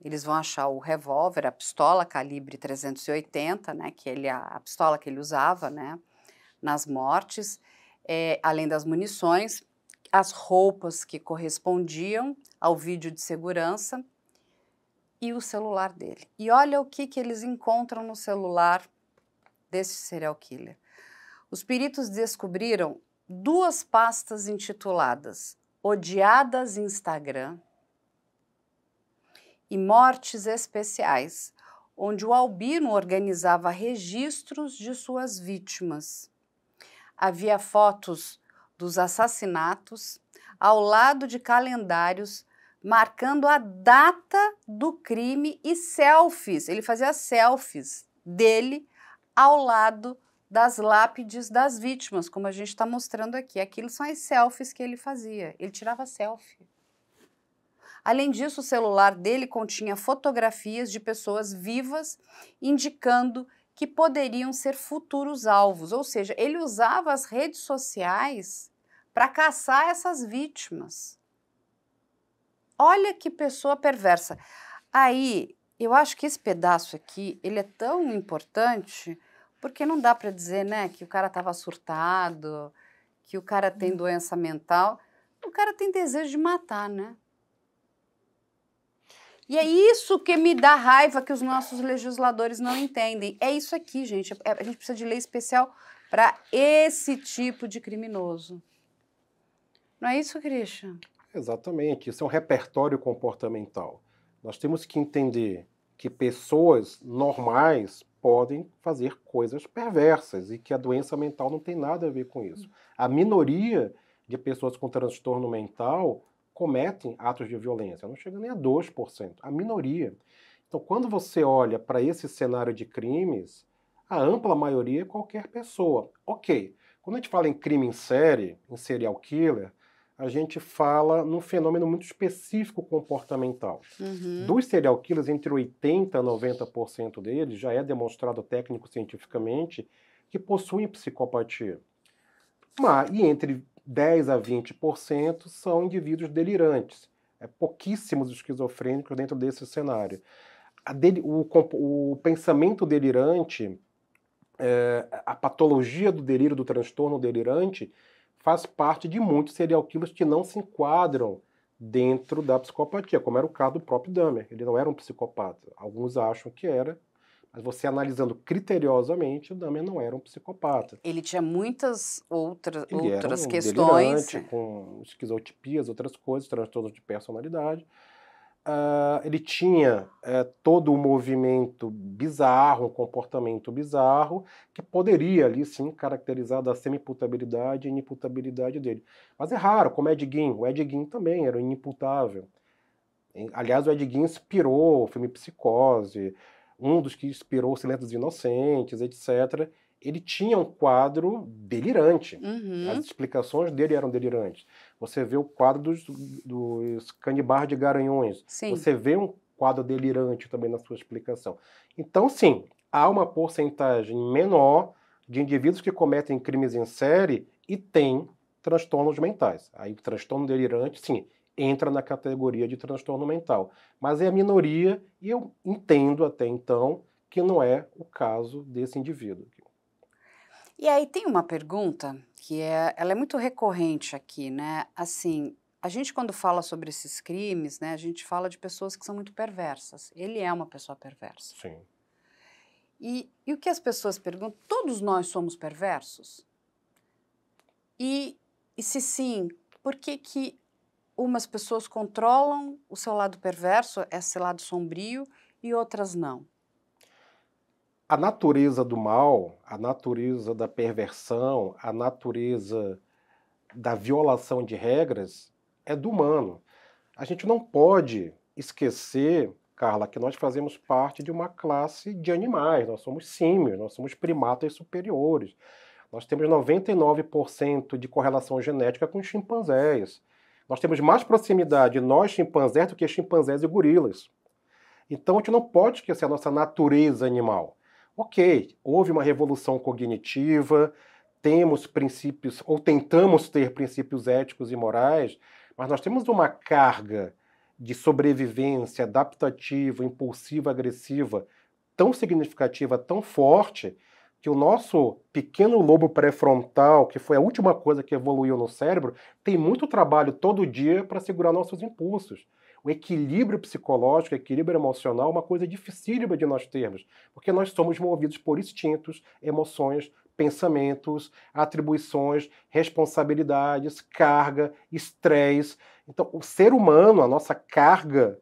eles vão achar o revólver, a pistola calibre 380, né, que a pistola que ele usava, né, nas mortes, além das munições, as roupas que correspondiam ao vídeo de segurança e o celular dele. E olha o que eles encontram no celular desse serial killer. Os peritos descobriram 2 pastas intituladas Odiadas Instagram e Mortes Especiais, onde o Albino organizava registros de suas vítimas. Havia fotos dos assassinatos ao lado de calendários marcando a data do crime e selfies. Ele fazia selfies dele ao lado das lápides das vítimas, como a gente está mostrando aqui. Aquilo são as selfies que ele fazia. Ele tirava selfie. Além disso, o celular dele continha fotografias de pessoas vivas, indicando que poderiam ser futuros alvos. Ou seja, ele usava as redes sociais para caçar essas vítimas. Olha que pessoa perversa. Aí, eu acho que esse pedaço aqui, ele é tão importante, porque não dá para dizer, né, que o cara estava surtado, que o cara tem doença mental. O cara tem desejo de matar, né? E é isso que me dá raiva que os nossos legisladores não entendem. É isso aqui, gente. A gente precisa de lei especial para esse tipo de criminoso. Não é isso, Christian? Exatamente. Isso é um repertório comportamental. Nós temos que entender que pessoas normais podem fazer coisas perversas e que a doença mental não tem nada a ver com isso. A minoria de pessoas com transtorno mental cometem atos de violência, não chega nem a 2%, a minoria. Então, quando você olha para esse cenário de crimes, a ampla maioria é qualquer pessoa. Ok, quando a gente fala em crime em série, em serial killer, a gente fala num fenômeno muito específico comportamental. Dos serial killers, entre 80% e 90% deles, já é demonstrado técnico-cientificamente que possuem psicopatia. E entre 10% a 20% são indivíduos delirantes. Pouquíssimos esquizofrênicos dentro desse cenário. O pensamento delirante, a patologia do delírio, do transtorno delirante, faz parte de muitos serial killers que não se enquadram dentro da psicopatia, como era o caso do próprio Dahmer. Ele não era um psicopata. Alguns acham que era, mas você analisando criteriosamente, o Dahmer não era um psicopata. Ele tinha muitas Ele era outras um questões. delirante, com esquizotipias, outras coisas, transtornos de personalidade. Ele tinha todo um movimento bizarro, um comportamento bizarro, que poderia ali sim caracterizar da semi-imputabilidade e inimputabilidade dele. Mas é raro, como Ed Gein. O Ed Gein também era inimputável. Aliás, o Ed Gein inspirou o filme Psicose, um dos que inspirou Silêncio dos Inocentes, etc. Ele tinha um quadro delirante. As explicações dele eram delirantes. Você vê o quadro dos canibais de Garanhões. Sim. Você vê um quadro delirante também na sua explicação. Então, sim, há uma porcentagem menor de indivíduos que cometem crimes em série e têm transtornos mentais. Aí o transtorno delirante, sim, entra na categoria de transtorno mental. Mas é a minoria e eu entendo até então que não é o caso desse indivíduo. E aí tem uma pergunta que ela é muito recorrente aqui, né? Assim, a gente quando fala sobre esses crimes, né, a gente fala de pessoas que são muito perversas. Ele é uma pessoa perversa. Sim. E o que as pessoas perguntam, todos nós somos perversos? E se sim, por que umas pessoas controlam o seu lado perverso, esse lado sombrio, e outras não? A natureza do mal, a natureza da perversão, a natureza da violação de regras é do humano. A gente não pode esquecer, Carla, que nós fazemos parte de uma classe de animais. Nós somos símios, nós somos primatas superiores. Nós temos 99% de correlação genética com chimpanzés. Nós temos mais proximidade, nós chimpanzés, do que chimpanzés e gorilas. Então a gente não pode esquecer a nossa natureza animal. Ok, houve uma revolução cognitiva, temos princípios, ou tentamos ter princípios éticos e morais, mas nós temos uma carga de sobrevivência, adaptativa, impulsiva, agressiva, tão significativa, tão forte, que o nosso pequeno lobo pré-frontal, que foi a última coisa que evoluiu no cérebro, tem muito trabalho todo dia para segurar nossos impulsos. O equilíbrio psicológico, o equilíbrio emocional é uma coisa dificílima de nós termos, porque nós somos movidos por instintos, emoções, pensamentos, atribuições, responsabilidades, carga, estresse. Então, o ser humano, a nossa carga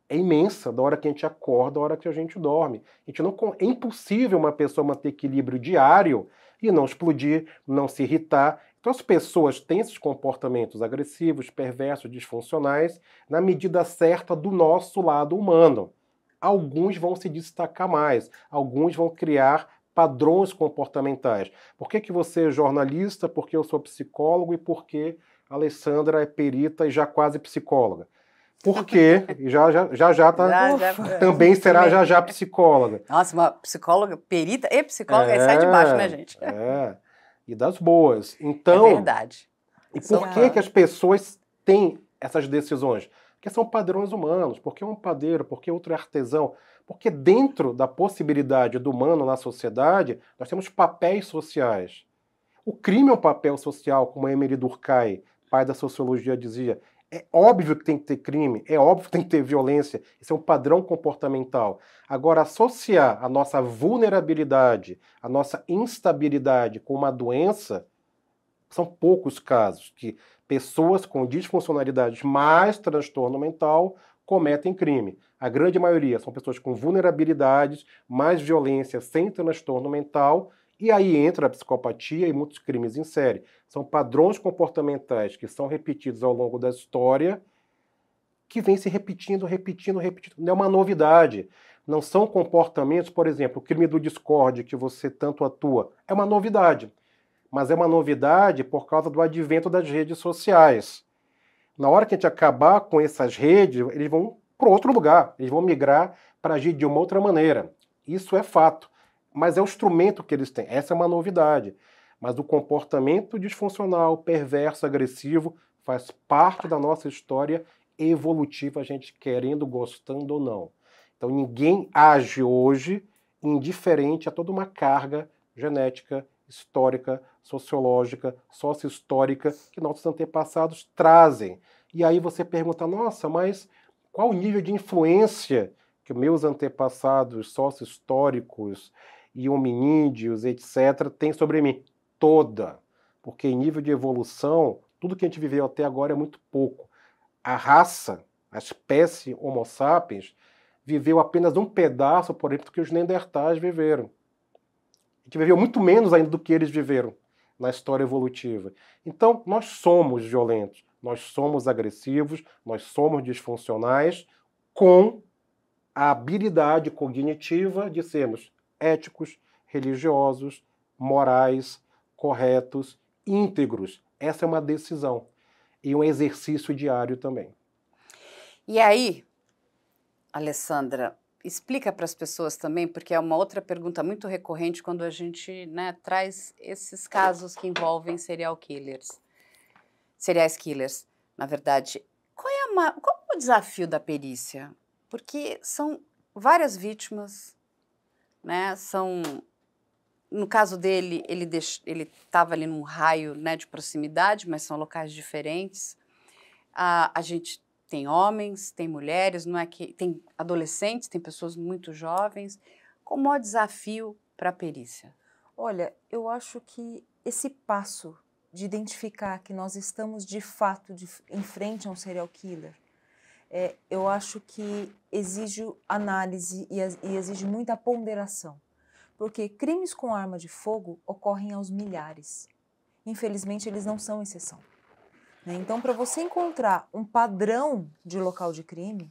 é imensa da hora que a gente acorda, da hora que a gente dorme. É impossível uma pessoa manter equilíbrio diário e não explodir, não se irritar. Então as pessoas têm esses comportamentos agressivos, perversos, disfuncionais, na medida certa do nosso lado humano. Alguns vão se destacar mais, alguns vão criar padrões comportamentais. Por que você é jornalista? Porque eu sou psicólogo e porque a Alessandra é perita e já quase psicóloga. Porque também será já psicóloga. Nossa, uma psicóloga, perita e psicóloga, aí sai de baixo, né, gente? E das boas. Então, é verdade. E por que as pessoas têm essas decisões? Porque são padrões humanos, porque um padeiro, porque outro é artesão, porque dentro da possibilidade do humano na sociedade, nós temos papéis sociais. O crime é um papel social, como Emery Durkheim, pai da sociologia, dizia. É óbvio que tem que ter crime, é óbvio que tem que ter violência, isso é um padrão comportamental. Agora, associar a nossa vulnerabilidade, a nossa instabilidade com uma doença, são poucos casos que pessoas com disfuncionalidades mais transtorno mental cometem crime. A grande maioria são pessoas com vulnerabilidades, mais violência, sem transtorno mental, e aí entra a psicopatia e muitos crimes em série. São padrões comportamentais que são repetidos ao longo da história, que vêm se repetindo. Não é uma novidade. Não são comportamentos, por exemplo, o crime do discórdia que você tanto atua, é uma novidade. Mas é uma novidade por causa do advento das redes sociais. Na hora que a gente acabar com essas redes, eles vão para outro lugar, eles vão migrar para agir de uma outra maneira. Isso é fato. Mas é o instrumento que eles têm. Essa é uma novidade. Mas o comportamento disfuncional, perverso, agressivo, faz parte da nossa história evolutiva, a gente querendo, gostando ou não. Então ninguém age hoje indiferente a toda uma carga genética, histórica, sociológica, sócio-histórica que nossos antepassados trazem. E aí você pergunta, nossa, mas qual o nível de influência que meus antepassados sócio-históricos e hominídeos, etc., têm sobre mim? Toda. Porque em nível de evolução, tudo que a gente viveu até agora é muito pouco. A raça, a espécie Homo sapiens, viveu apenas um pedaço, por exemplo, do que os Neandertais viveram. A gente viveu muito menos ainda do que eles viveram na história evolutiva. Então, nós somos violentos, nós somos agressivos, nós somos disfuncionais, com a habilidade cognitiva de sermos éticos, religiosos, morais, corretos, íntegros. Essa é uma decisão e um exercício diário também. E aí, Alessandra, explica para as pessoas também, porque é uma outra pergunta muito recorrente quando a gente, né, traz esses casos que envolvem serial killers. Na verdade. Qual é o desafio da perícia? Porque são várias vítimas, né? No caso dele, ele estava ali num raio, né, de proximidade, mas são locais diferentes. A gente tem homens, tem mulheres, não é que tem adolescentes, tem pessoas muito jovens. Qual o maior desafio para a perícia? Olha, eu acho que esse passo de identificar que nós estamos de fato em frente a um serial killer, eu acho que exige análise e exige muita ponderação. Porque crimes com arma de fogo ocorrem aos milhares. Infelizmente, eles não são exceção. Então, para você encontrar um padrão de local de crime,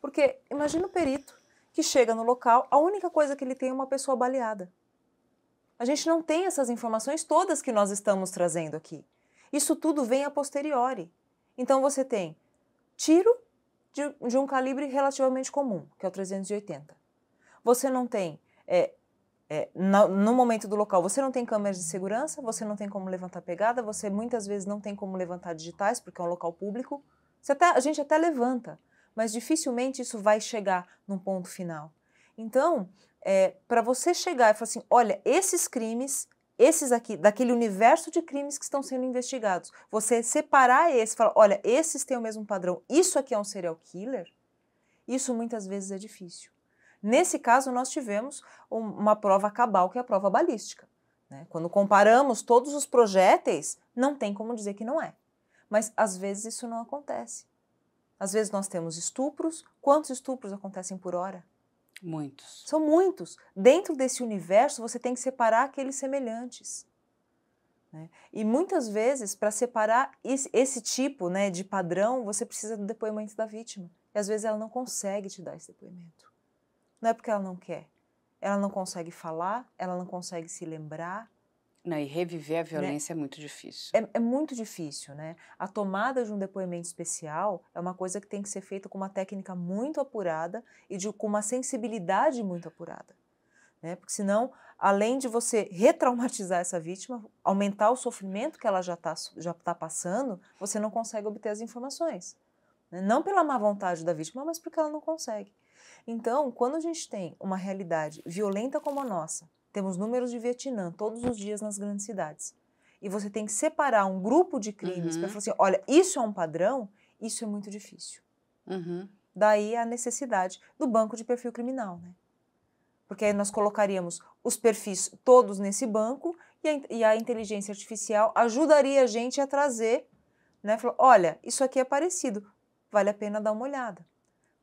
porque imagina o perito que chega no local, a única coisa que ele tem é uma pessoa baleada. A gente não tem essas informações todas que nós estamos trazendo aqui. Isso tudo vem a posteriori. Então, você tem tiro de um calibre relativamente comum, que é o 380. Você não tem... no momento do local, você não tem câmeras de segurança, você não tem como levantar pegada, você muitas vezes não tem como levantar digitais, porque é um local público. A gente até levanta, mas dificilmente isso vai chegar num ponto final. Então, para você chegar e falar assim, olha, esses crimes, esses aqui, daquele universo de crimes que estão sendo investigados, você separar esse, falar, olha, esses têm o mesmo padrão, isso aqui é um serial killer, isso muitas vezes é difícil. Nesse caso, nós tivemos uma prova cabal, que é a prova balística, né? Quando comparamos todos os projéteis, não tem como dizer que não é. Mas, às vezes, isso não acontece. Às vezes, nós temos estupros. Quantos estupros acontecem por hora? Muitos. São muitos. Dentro desse universo, você tem que separar aqueles semelhantes, né? E, muitas vezes, para separar esse tipo, né, de padrão, você precisa do depoimento da vítima. E, às vezes, ela não consegue te dar esse depoimento. Não é porque ela não quer. Ela não consegue falar, ela não consegue se lembrar. Não, e reviver a violência é muito difícil. É muito difícil, né? A tomada de um depoimento especial é uma coisa que tem que ser feita com uma técnica muito apurada e com uma sensibilidade muito apurada, né? Porque senão, além de você retraumatizar essa vítima, aumentar o sofrimento que ela já tá passando, você não consegue obter as informações, né? Não pela má vontade da vítima, mas porque ela não consegue. Então, quando a gente tem uma realidade violenta como a nossa, temos números de Vietnã todos os dias nas grandes cidades, e você tem que separar um grupo de crimes para falar assim, olha, isso é um padrão, isso é muito difícil. Daí a necessidade do banco de perfil criminal, né? Porque aí nós colocaríamos os perfis todos nesse banco e a inteligência artificial ajudaria a gente a trazer, né? Falar, olha, isso aqui é parecido, vale a pena dar uma olhada.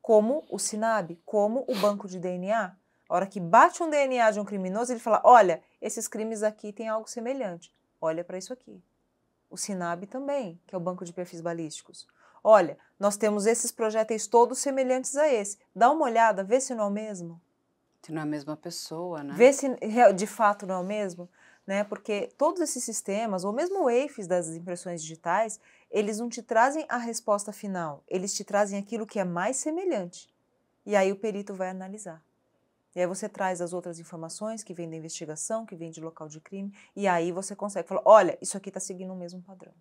Como o SINAB, como o banco de DNA. A hora que bate um DNA de um criminoso, ele fala, olha, esses crimes aqui têm algo semelhante. Olha para isso aqui. O SINAB também, que é o banco de perfis balísticos. Olha, nós temos esses projéteis todos semelhantes a esse. Dá uma olhada, vê se não é o mesmo. Se não é a mesma pessoa, né? Vê se de fato não é o mesmo, né? Porque todos esses sistemas, ou mesmo o EIFES das impressões digitais, eles não te trazem a resposta final, eles te trazem aquilo que é mais semelhante. E aí o perito vai analisar. E aí você traz as outras informações que vêm da investigação, que vêm de local de crime, e aí você consegue falar, olha, isso aqui está seguindo o mesmo padrão.